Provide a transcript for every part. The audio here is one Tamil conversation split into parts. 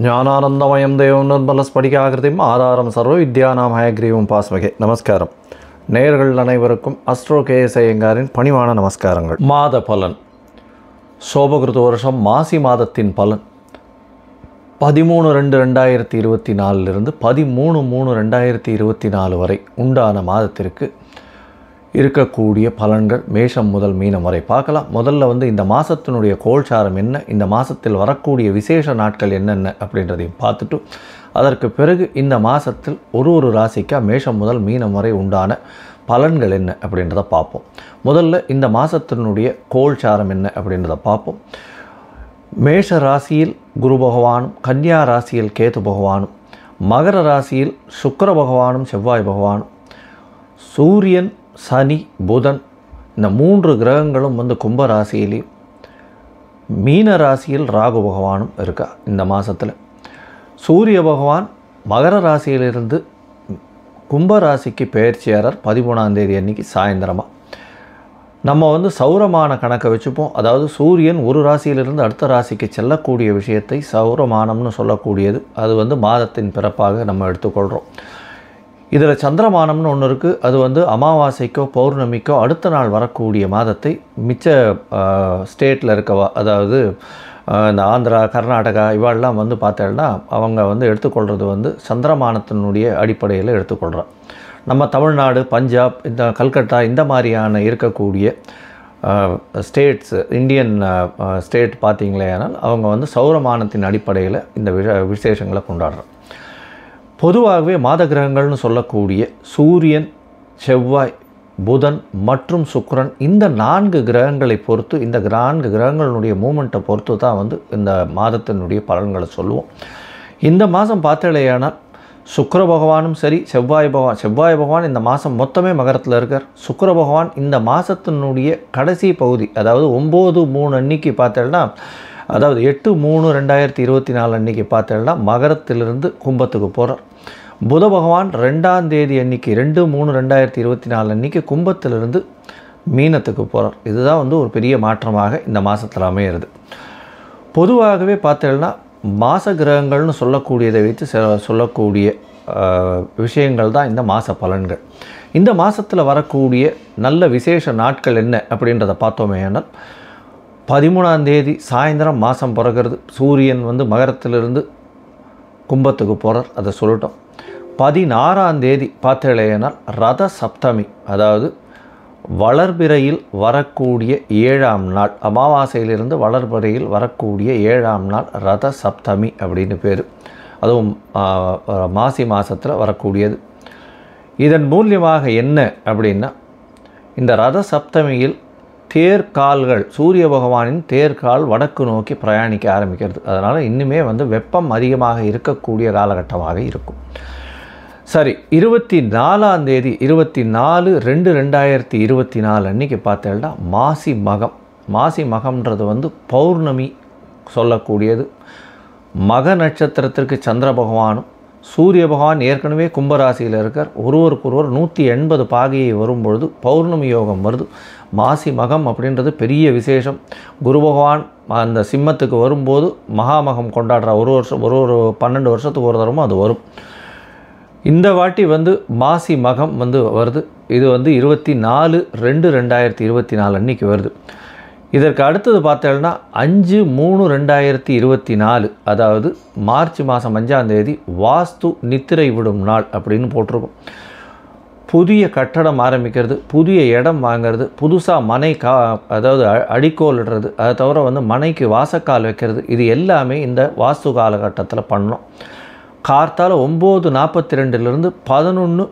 ஞானானந்தமயம் தேவம் நிர்மலஸ்படிகாகிருதிம் ஆதாரம் சர்வ வித்யானாம் ஹயக்ரீவம் பாஸ்மகே. நமஸ்காரம். நேயர்கள் அனைவருக்கும் அஸ்ட்ரோ கேஎஸ் ஐயங்காரின் பணிவான நமஸ்காரங்கள். மாத பலன். சோபகிருத வருஷம் மாசி மாதத்தின் பலன் 13/2/2024 13/3/2024 வரை உண்டான மாதத்திற்கு இருக்கக்கூடிய பலன்கள் மேஷம் முதல் மீனம் வரை பார்க்கலாம். முதல்ல இந்த மாதத்தினுடைய கோல்சாரம் என்ன, இந்த மாதத்தில் வரக்கூடிய விசேஷ நாட்கள் என்னென்ன அப்படின்றதையும் பார்த்துட்டு அதற்கு பிறகு இந்த மாதத்தில் ஒரு ராசிக்காக மேஷம் முதல் மீனம் வரை உண்டான பலன்கள் என்ன அப்படின்றத பார்ப்போம். முதல்ல இந்த மாதத்தினுடைய கோல்சாரம் என்ன அப்படின்றத பார்ப்போம். மேஷ ராசியில் குரு பகவானும், கன்னியா ராசியில் கேது பகவானும், மகர ராசியில் சுக்கிர பகவானும் செவ்வாய் பகவானும், சூரியன் சனி புதன் இந்த 3 கிரகங்களும் கும்ப ராசியிலையும், மீன ராசியில் ராகு பகவானும் இருக்கா. இந்த மாதத்தில் சூரிய பகவான் மகர ராசியிலிருந்து கும்ப ராசிக்கு பெயர்ச்சியாளர் 13ஆம் தேதி அன்னைக்கு சாயந்தரமாக. நம்ம சௌரமான கணக்கை வச்சுப்போம். அதாவது சூரியன் ஒரு ராசியிலிருந்து அடுத்த ராசிக்கு செல்லக்கூடிய விஷயத்தை சௌரமானம்னு சொல்லக்கூடியது. அது மாதத்தின் பிறப்பாக நம்ம எடுத்துக்கொள்கிறோம். இதில் சந்திரமானம்னு ஒன்று இருக்குது. அது அமாவாசைக்கோ பௌர்ணமிக்கோ அடுத்த நாள் வரக்கூடிய மாதத்தை மிச்ச ஸ்டேட்டில் இருக்கவா, அதாவது இந்த ஆந்திரா கர்நாடகா இவாளெலாம் பார்த்தேன்னா அவங்க எடுத்துக்கொள்கிறது சந்திரமானத்தினுடைய அடிப்படையில் எடுத்துக்கொள்கிறோம். நம்ம தமிழ்நாடு, பஞ்சாப், இந்த கல்கத்தா இந்த மாதிரியான இருக்கக்கூடிய ஸ்டேட்ஸ், இந்தியன் ஸ்டேட் பார்த்திங்களேனால் அவங்க சௌரமானத்தின் அடிப்படையில் இந்த விசேஷங்களை கொண்டாடுறோம். பொதுவாகவே மாத கிரகங்கள்னு சொல்லக்கூடிய சூரியன், செவ்வாய், புதன் மற்றும் சுக்கிரன் இந்த 4 கிரகங்களை பொறுத்து, இந்த 4 கிரகங்களுடைய மூமெண்ட்டை பொறுத்து தான் இந்த மாதத்தினுடைய பலன்களை சொல்லுவோம். இந்த மாதம் பார்த்தலையானால் சுக்கிர பகவானும் சரி, செவ்வாய் பகவான் இந்த மாதம் மொத்தமே மகரத்தில் இருக்கார். சுக்கிர பகவான் இந்த மாதத்தினுடைய கடைசி பகுதி, அதாவது 9/3 அன்னைக்கு பார்த்தேன்னா, அதாவது 8/3/2024 அன்றைக்கி பார்த்தேன்னா மகரத்திலிருந்து கும்பத்துக்கு போகிறார். புத பகவான் 2ஆம் தேதி அன்றைக்கி 2/3/2024 அன்றைக்கி கும்பத்திலிருந்து மீனத்துக்கு போகிறார். இதுதான் ஒரு பெரிய மாற்றமாக இந்த மாதத்தில் அமையிறது. பொதுவாகவே பார்த்தேன்னா மாத கிரகங்கள்னு சொல்லக்கூடியதை வைத்து சொல்லக்கூடிய விஷயங்கள் தான் இந்த மாத பலன்கள். இந்த மாதத்தில் வரக்கூடிய நல்ல விசேஷ நாட்கள் என்ன அப்படின்றத பார்த்தோமே. ஆனால் 13ஆம் தேதி சாயந்தரம் மாதம் பிறகுறது. சூரியன் மகரத்திலிருந்து கும்பத்துக்கு போகிறார், அதை சொல்லிட்டோம். 16ஆம் தேதி பார்த்தேனால் ரத சப்தமி, அதாவது வளர்பிறையில் வரக்கூடிய 7ஆம் நாள், அமாவாசையிலிருந்து வளர்பிறையில் வரக்கூடிய 7ஆம் நாள் ரத சப்தமி அப்படின்னு பேர். அதுவும் மாசி மாதத்தில் வரக்கூடியது. இதன் மூலியமாக என்ன அப்படின்னா, இந்த ரத சப்தமியில் தேர்கால்கள், சூரிய பகவானின் தேர்கால் வடக்கு நோக்கி பிரயாணிக்க ஆரம்பிக்கிறது. அதனால் இன்னுமே வெப்பம் அதிகமாக இருக்கக்கூடிய காலகட்டமாக இருக்கும். சரி, 24ஆம் தேதி 24/2/2024 அன்றைக்கி பார்த்தேன்னா மாசி மகம். மாசி மகம்ன்றது பௌர்ணமி சொல்லக்கூடியது. மக நட்சத்திரத்திற்கு சந்திர பகவானும் சூரிய பகவான் ஏற்கனவே கும்பராசியில் இருக்கார். ஒருவருக்கொருவர் 180 பாகையை வரும்பொழுது பௌர்ணமி யோகம் வருது. மாசி மகம் அப்படின்றது பெரிய விசேஷம். குரு பகவான் அந்த சிம்மத்துக்கு வரும்போது மகாமகம் கொண்டாடுற ஒரு 12 வருஷத்துக்கு ஒரு தரமும் அது வரும். இந்த வாட்டி மாசி மகம் வருது. இது 24/2/2024 அன்றைக்கி வருது. இதற்கு அடுத்தது பார்த்தேன்னா 5/3/2024, அதாவது மார்ச் மாதம் 5ஆம் தேதி வாஸ்து நித்திரை விடும் நாள் அப்படின்னு போட்டிருக்கும். புதிய கட்டடம் ஆரம்பிக்கிறது, புதிய இடம் வாங்கிறது, புதுசாக மனை அதாவது அடிக்கோல் இடுறது, அதை தவிர மனைக்கு வாசக்கால் வைக்கிறது, இது எல்லாமே இந்த வாஸ்து காலகட்டத்தில் பண்ணோம். கார்த்தால் 9:42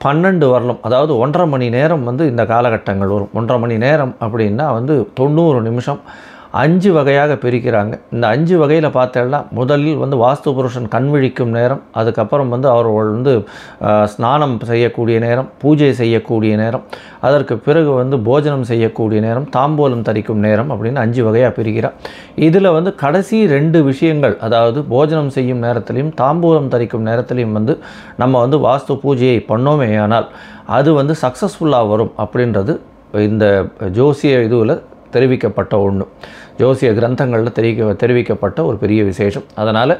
11:12 வரலாம், அதாவது 1.5 மணி நேரம் இந்த காலகட்டங்கள் வரும். 1.5 மணி நேரம் அப்படின்னா 90 நிமிஷம். 5 வகையாக பிரிக்கிறாங்க. இந்த 5 வகையில் பார்த்தேன்னா முதலில் வாஸ்து புருஷன் கண் விழிக்கும் நேரம், அதுக்கப்புறம் அவர்கள் ஸ்நானம் செய்யக்கூடிய நேரம், பூஜை செய்யக்கூடிய நேரம், அதற்கு பிறகு போஜனம் செய்யக்கூடிய நேரம், தாம்பூலம் தரிக்கும் நேரம் அப்படின்னு 5 வகையாக பிரிக்கிறார். இதில் கடைசி 2 விஷயங்கள், அதாவது போஜனம் செய்யும் நேரத்திலையும் தாம்பூலம் தரிக்கும் நேரத்திலையும் நம்ம வாஸ்து பூஜையை பண்ணோமே ஆனால் அது சக்ஸஸ்ஃபுல்லாக வரும் அப்படின்றது இந்த ஜோசிய இதுவில் தெரிவிக்கப்பட்ட ஒன்று. ஜோசிய கிரந்தங்களில் தெரிவிக்கப்பட்ட ஒரு பெரிய விசேஷம். அதனால்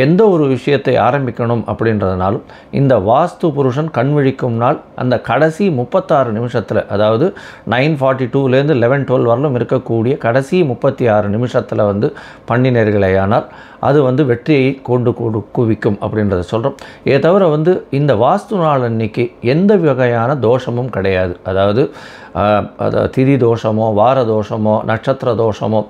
எந்த ஒரு விஷயத்தை ஆரம்பிக்கணும் அப்படின்றதுனாலும் இந்த வாஸ்து புருஷன் கண்விழிக்கும் நாள் அந்த கடைசி 36 நிமிஷத்தில், அதாவது 9:42லேருந்து 11:12 வரலும் இருக்கக்கூடிய கடைசி 36 நிமிஷத்தில் வந்து பண்ணினர்களேயானால் அது வந்து வெற்றியை கொண்டு குவிக்கும் அப்படின்றத சொல்கிறோம். இதை தவிர வந்து இந்த வாஸ்து நாள் அன்னைக்கு எந்த வகையான தோஷமும் கிடையாது. அதாவது திதி தோஷமோ, வார தோஷமோ, நட்சத்திர தோஷமோ,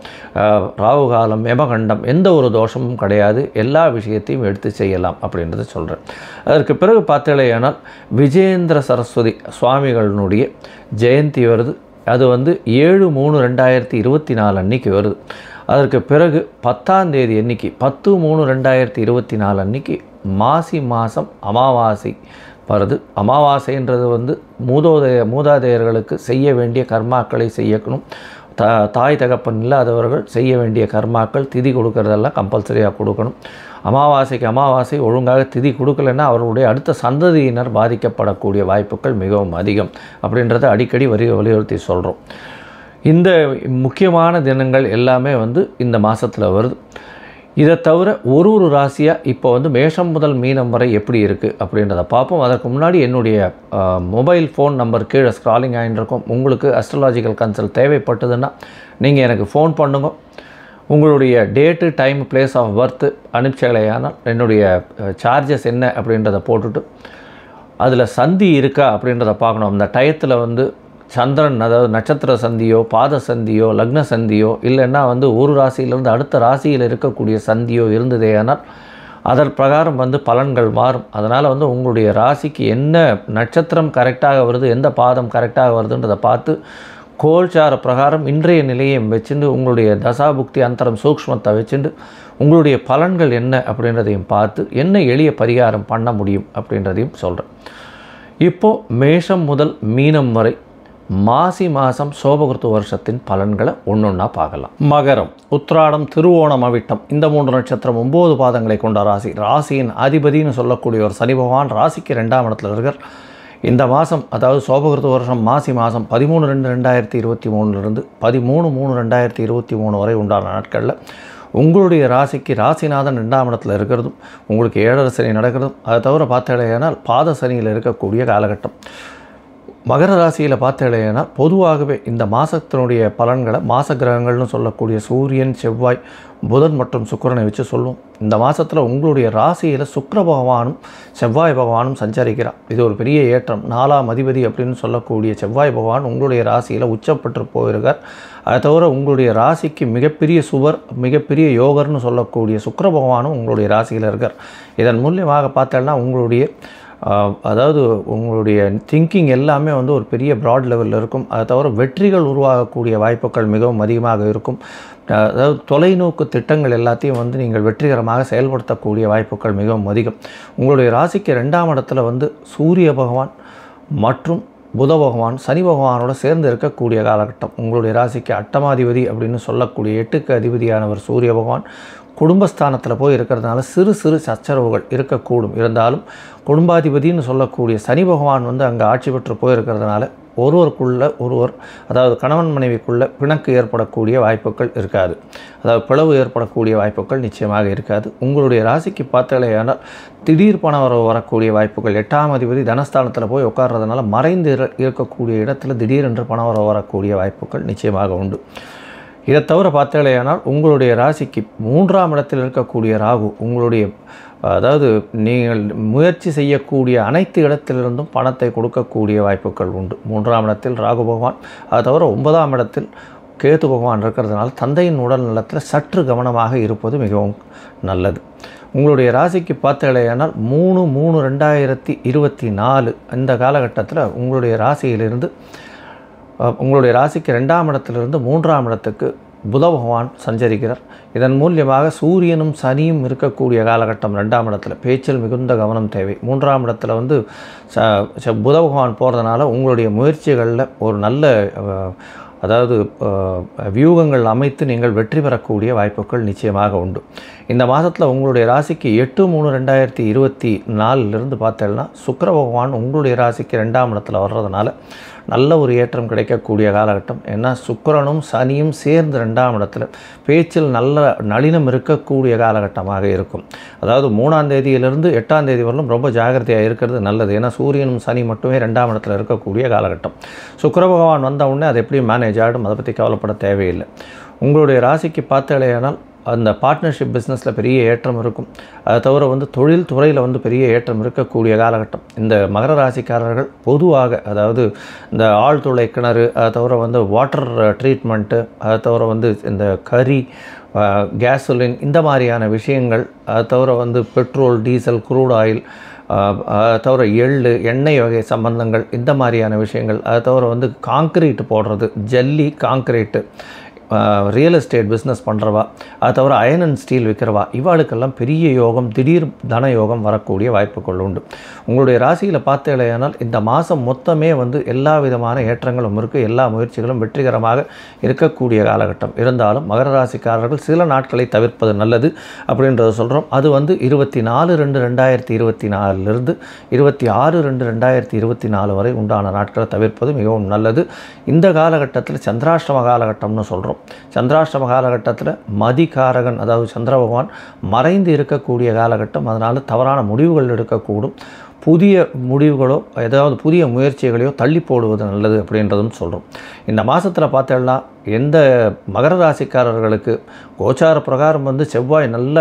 ராகுகாலம், யமகண்டம், எந்த ஒரு தோஷமும் கிடையாது. எல்லா விஷயத்தையும் எடுத்து செய்யலாம் அப்படின்றத சொல்கிறேன். அதற்கு பிறகு பார்த்தேனால் விஜயேந்திர சரஸ்வதி சுவாமிகளினுடைய ஜெயந்தி வருது. அது வந்து 7/3/2024 அன்னைக்கு வருது. அதற்கு பிறகு 10ஆம் தேதி அன்னைக்கு 10/3/2024 அன்னைக்கு மாசி மாதம் அமாவாசை வருது. அமாவாசைன்றது வந்து மூதாதையர்களுக்கு செய்ய வேண்டிய கர்மாக்களை செய்யணும். தாய் தகப்பன் இல்லாதவர்கள் செய்ய வேண்டிய கர்மாக்கள், திதி கொடுக்கறதெல்லாம் கம்பல்சரியாக கொடுக்கணும். அமாவாசை ஒழுங்காக திதி கொடுக்கலைன்னா அவர்களுடைய அடுத்த சந்ததியினர் பாதிக்கப்படக்கூடிய வாய்ப்புகள் மிகவும் அதிகம் அப்படின்றத அடிக்கடி வலியுறுத்தி சொல்கிறோம். இந்த முக்கியமான தினங்கள் எல்லாமே வந்து இந்த மாதத்தில் வருது. இதை தவிர ஒரு ராசியாக இப்போ வந்து மேஷம் முதல் மீனம் வரை எப்படி இருக்குது அப்படின்றத பார்ப்போம். அதற்கு முன்னாடி என்னுடைய மொபைல் ஃபோன் நம்பர் கீழே ஸ்க்ராலிங் ஆகிட்டுருக்கும். உங்களுக்கு அஸ்ட்ராலாஜிக்கல் கன்சல்ட் தேவைப்பட்டதுன்னா நீங்கள் எனக்கு ஃபோன் பண்ணுங்க. உங்களுடைய date, time, place of birth அனுப்பிச்சலையானால் என்னுடைய சார்ஜஸ் என்ன அப்படின்றத போட்டுட்டு அதில் சந்தி இருக்கா அப்படின்றத பார்க்கணும். அந்த டயத்தில் வந்து சந்திரன், அதாவது நட்சத்திர சந்தியோ, பாத சந்தியோ, லக்ன சந்தியோ, இல்லைன்னா வந்து ஒரு ராசியிலிருந்து அடுத்த ராசியில் இருக்கக்கூடிய சந்தியோ இருந்ததேயானால் அதன் பிரகாரம் வந்து பலன்கள் மாறும். அதனால் வந்து உங்களுடைய ராசிக்கு என்ன நட்சத்திரம் கரெக்டாக வருது, எந்த பாதம் கரெக்டாக வருதுன்றதை பார்த்து கோல்சார பிரகாரம் இன்றைய நிலையை வச்சுட்டு உங்களுடைய தசாபுக்தி அந்தரம் சூக்ஷ்மத்தை வச்சுட்டு உங்களுடைய பலன்கள் என்ன அப்படின்றதையும் பார்த்து என்ன எளிய பரிகாரம் பண்ண முடியும் அப்படின்றதையும் சொல்கிறேன். இப்போது மேஷம் முதல் மீனம் வரை மாசி மாதம் சோபகிருத்து வருஷத்தின் பலன்களை ஒன்றொன்னா பார்க்கலாம். மகரம், உத்திராடம், திருவோணம், அவிட்டம் இந்த 3 நட்சத்திரம் 9 பாதங்களை கொண்ட ராசி. ராசியின் அதிபதினு சொல்லக்கூடிய ஒரு சனி பகவான் ராசிக்கு 2ஆம் இடத்துல இருக்கார். இந்த மாதம், அதாவது சோபகிருத்து வருஷம் மாசி மாதம் 13/2/2023 13/3/2023 வரை உண்டான நாட்களில் உங்களுடைய ராசிக்கு ராசிநாதன் 2ஆம் இடத்துல இருக்கிறதும், உங்களுக்கு 7 சனி நடக்கிறதும், அதை தவிர பார்த்தேனால் பாத சனியில் இருக்கக்கூடிய காலகட்டம். மகர ராசியில் பார்த்தேன்னா பொதுவாகவே இந்த மாதத்தினுடைய பலன்களை மாத கிரகங்கள்னு சொல்லக்கூடிய சூரியன், செவ்வாய், புதன் மற்றும் சுக்கிரனை வச்சு சொல்லுவோம். இந்த மாதத்தில் உங்களுடைய ராசியில் சுக்கிர பகவானும் செவ்வாய் பகவானும் சஞ்சரிக்கிறார். இது ஒரு பெரிய ஏற்றம். 4ஆம் அதிபதி அப்படின்னு சொல்லக்கூடிய செவ்வாய் பகவான் உங்களுடைய ராசியில் உச்சப்பட்டு போயிருக்கார். அதை தவிர உங்களுடைய ராசிக்கு மிகப்பெரிய சுவர், மிகப்பெரிய யோகர்னு சொல்லக்கூடிய சுக்கிர பகவானும் உங்களுடைய ராசியில் இருக்கார். இதன் மூலியமாக பார்த்தோன்னா உங்களுடைய அதாவது உங்களுடைய திங்கிங் எல்லாமே வந்து ஒரு பெரிய ப்ராட் லெவலில் இருக்கும். அதை தவிர வெற்றிகள் உருவாகக்கூடிய வாய்ப்புகள் மிகவும் அதிகமாக இருக்கும். அதாவது தொலைநோக்கு திட்டங்கள் எல்லாத்தையும் வந்து நீங்கள் வெற்றிகரமாக செயல்படுத்தக்கூடிய வாய்ப்புகள் மிகவும் அதிகம். உங்களுடைய ராசிக்கு 2ஆம் இடத்துல வந்து சூரிய பகவான் மற்றும் புத பகவான் சனி பகவானோட சேர்ந்து இருக்கக்கூடிய காலகட்டம். உங்களுடைய ராசிக்கு 8ஆம் அப்படின்னு சொல்லக்கூடிய 8க்கு அதிபதியானவர் சூரிய பகவான் குடும்பஸ்தானத்தில் போய் இருக்கிறதுனால சிறு சச்சரவுகள் இருக்கக்கூடும். இருந்தாலும் குடும்பாதிபதினு சொல்லக்கூடிய சனி பகவான் வந்து அங்கே ஆட்சி பெற்று போயிருக்கிறதுனால ஒருவர் அதாவது கணவன் மனைவிக்குள்ளே பிணக்கு ஏற்படக்கூடிய வாய்ப்புகள் இருக்காது. அதாவது பிளவு ஏற்படக்கூடிய வாய்ப்புகள் நிச்சயமாக இருக்காது. உங்களுடைய ராசிக்கு பார்த்தலையானால் திடீர் பண வரக்கூடிய வாய்ப்புகள். 8ஆம் அதிபதி தனஸ்தானத்தில் போய் உட்கார்றதுனால மறைந்து இருக்கக்கூடிய இடத்துல திடீரென்று பண வரக்கூடிய வாய்ப்புகள் நிச்சயமாக உண்டு. இதை தவிர பார்த்தலையானால் உங்களுடைய ராசிக்கு 3ஆம் இடத்தில் இருக்கக்கூடிய ராகு உங்களுடைய அதாவது நீங்கள் முயற்சி செய்யக்கூடிய அனைத்து இடத்திலிருந்தும் பணத்தை கொடுக்கக்கூடிய வாய்ப்புகள் உண்டு. 3ஆம் இடத்தில் ராகு பகவான், அதை தவிர 9ஆம் இடத்தில் கேது பகவான் இருக்கிறதுனால தந்தையின் உடல் நலத்தில் சற்று கவனமாக இருப்பது மிகவும் நல்லது. உங்களுடைய ராசிக்கு பார்த்தலையானால் 3/3/2024 இந்த காலகட்டத்தில் உங்களுடைய ராசியிலிருந்து உங்களுடைய ராசிக்கு 2ஆம் இடத்திலிருந்து 3ஆம் இடத்துக்கு புத பகவான் சஞ்சரிக்கிறார். இதன் மூலியமாக சூரியனும் சனியும் இருக்கக்கூடிய காலகட்டம். 2ஆம் இடத்துல பேச்சில் மிகுந்த கவனம் தேவை. 3ஆம் இடத்துல வந்து புத பகவான் போகிறதுனால உங்களுடைய முயற்சிகளில் ஒரு நல்ல அதாவது வியூகங்கள் அமைத்து நீங்கள் வெற்றி பெறக்கூடிய வாய்ப்புகள் நிச்சயமாக உண்டு. இந்த மாதத்தில் உங்களுடைய ராசிக்கு 8/3/2024 பார்த்தேன்னா சுக்கிர பகவான் உங்களுடைய ராசிக்கு 2ஆம் இடத்துல வர்றதுனால நல்ல ஒரு ஏற்றம் கிடைக்கக்கூடிய காலகட்டம். ஏன்னா சுக்கிரனும் சனியும் சேர்ந்து 2ஆம் இடத்துல பேச்சில் நல்ல நளினம் இருக்கக்கூடிய காலகட்டமாக இருக்கும். அதாவது 3ஆம் தேதியிலிருந்து 8ஆம் தேதி வரலும் ரொம்ப ஜாகிரதையாக இருக்கிறது நல்லது. ஏன்னா சூரியனும் சனி மட்டுமே 2ஆம் இடத்துல இருக்கக்கூடிய காலகட்டம். சுக்கிர பகவான் வந்த உடனே அது எப்படி மேனேஜ் ஆகிடும், அதை பற்றி கவலைப்பட தேவையில்லை. உங்களுடைய ராசிக்கு பார்த்தாலேயானால் அந்த பார்ட்னர்ஷிப் பிஸ்னஸில் பெரிய ஏற்றம் இருக்கும். அதை தவிர தொழில் துறையில் பெரிய ஏற்றம் இருக்கக்கூடிய காலகட்டம். இந்த மகர ராசிக்காரர்கள் பொதுவாக அதாவது இந்த ஆழ்துளை கிணறு, அதை தவிர வாட்டர் ட்ரீட்மெண்ட்டு, அதை தவிர இந்த கறி, கேசோலின் இந்த மாதிரியான விஷயங்கள், அதை தவிர பெட்ரோல், டீசல், க்ரூட் ஆயில், தவிர எள்ளு, எண்ணெய் வகை சம்பந்தங்கள், இந்த மாதிரியான விஷயங்கள், அதை தவிர காங்க்ரீட் போடுறது, ஜல்லி காங்க்ரீட்டு, ரியல் எஸ்டேட் பிஸ்னஸ் பண்ணுறவா, அது தவிர அயன் அண்ட் ஸ்டீல் விற்கிறவா, இவாளுக்கெல்லாம் பெரிய யோகம், திடீர் தன யோகம் வரக்கூடிய வாய்ப்புகள் உண்டு. உங்களுடைய ராசியில் பார்த்தேனால் இந்த மாதம் மொத்தமே எல்லா விதமான ஏற்றங்களும் இருக்குது. எல்லா முயற்சிகளும் வெற்றிகரமாக இருக்கக்கூடிய காலகட்டம். இருந்தாலும் மகர ராசிக்காரர்கள் சில நாட்களை தவிர்ப்பது நல்லது அப்படின்றத சொல்கிறோம். அது 24/2/2024 26/2/2024 வரை உண்டான நாட்களை தவிர்ப்பது மிகவும் நல்லது. இந்த காலகட்டத்தில் சந்திராஷ்டம காலகட்டம்னு சொல்கிறோம். சந்திராஷ்டம காலகட்டத்தில் மதிகாரகன் அதாவது சந்திர பகவான் மறைந்து இருக்கக்கூடிய காலகட்டம். அதனால் தவறான முடிவுகள் எடுக்கக்கூடும். புதிய முடிவுகளோ ஏதாவது புதிய முயற்சிகளையோ தள்ளி போடுவது நல்லது அப்படின்றதும் சொல்கிறோம். இந்த மாதத்தில் பார்த்தோம்னா எந்த மகர ராசிக்காரர்களுக்கு கோச்சார பிரகாரம் செவ்வாய் நல்ல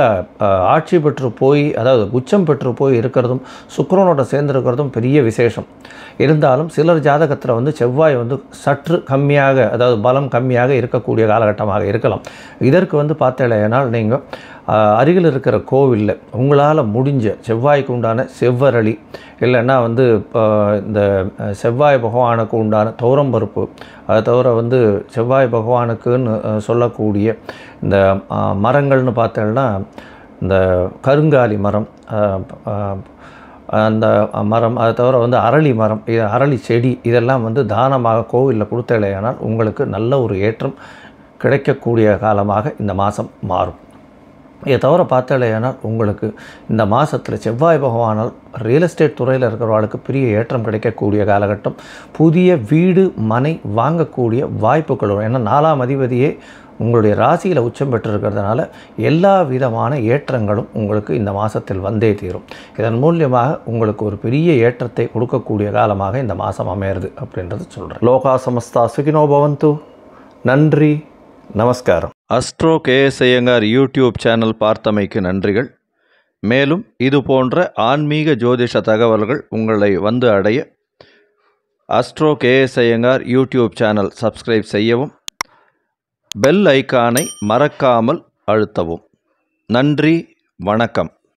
ஆட்சி பெற்று போய் அதாவது உச்சம் பெற்று போய் இருக்கிறதும் சுக்கிரனோட சேர்ந்திருக்கிறதும் பெரிய விசேஷம். இருந்தாலும் சிலர் ஜாதகத்தில் செவ்வாய் சற்று கம்மியாக அதாவது பலம் கம்மியாக இருக்கக்கூடிய காலகட்டமாக இருக்கலாம். இதற்கு பார்த்தேனால் நீங்கள் அருகில் இருக்கிற கோவிலில் உங்களால் முடிஞ்ச செவ்வாய்க்கு உண்டான செவ்வரளி இல்லைன்னா இந்த செவ்வாய் பகவானுக்கு உண்டான துவரம்பருப்பு, அதை தவிர செவ்வாய் பகவானுக்குன்னு சொல்லக்கூடிய இந்த மரங்கள்னு பார்த்தோம்னா இந்த கருங்காலி மரம், அந்த மரம், அதை தவிர அரளி மரம், அரளி செடி, இதெல்லாம் தானமாக கோவிலில் கொடுத்தலையானால் உங்களுக்கு நல்ல ஒரு ஏற்றம் கிடைக்கக்கூடிய காலமாக இந்த மாதம் மாறும். இதை தவிர பார்த்தாலேயானால் உங்களுக்கு இந்த மாதத்தில் செவ்வாய் பகவானால் ரியல் எஸ்டேட் துறையில் இருக்கிறவர்களுக்கு பெரிய ஏற்றம் கிடைக்கக்கூடிய காலகட்டம். புதிய வீடு மனை வாங்கக்கூடிய வாய்ப்புகள் வரும். ஏன்னா 4ஆம் அதிபதியே உங்களுடைய ராசியில் உச்சம் பெற்றிருக்கிறதுனால எல்லா விதமான ஏற்றங்களும் உங்களுக்கு இந்த மாதத்தில் வந்தே தீரும். இதன் மூலியமாக உங்களுக்கு ஒரு பெரிய ஏற்றத்தை கொடுக்கக்கூடிய காலமாக இந்த மாதம் அமையிறது அப்படின்றது சொல்கிறேன். லோகா சமஸ்தா சுகினோ பவந்து. நன்றி, நமஸ்காரம். Astro KS Iyengar YouTube channel பார்த்தமைக்கு நன்றிகள். மேலும் இது போன்ற ஆன்மீக ஜோதிஷ தகவல்கள் உங்களை அடைய astro KS Iyengar YouTube channel subscribe செய்யவும், பெல் ஐக்கானை மறக்காமல் அழுத்தவும். நன்றி, வணக்கம்.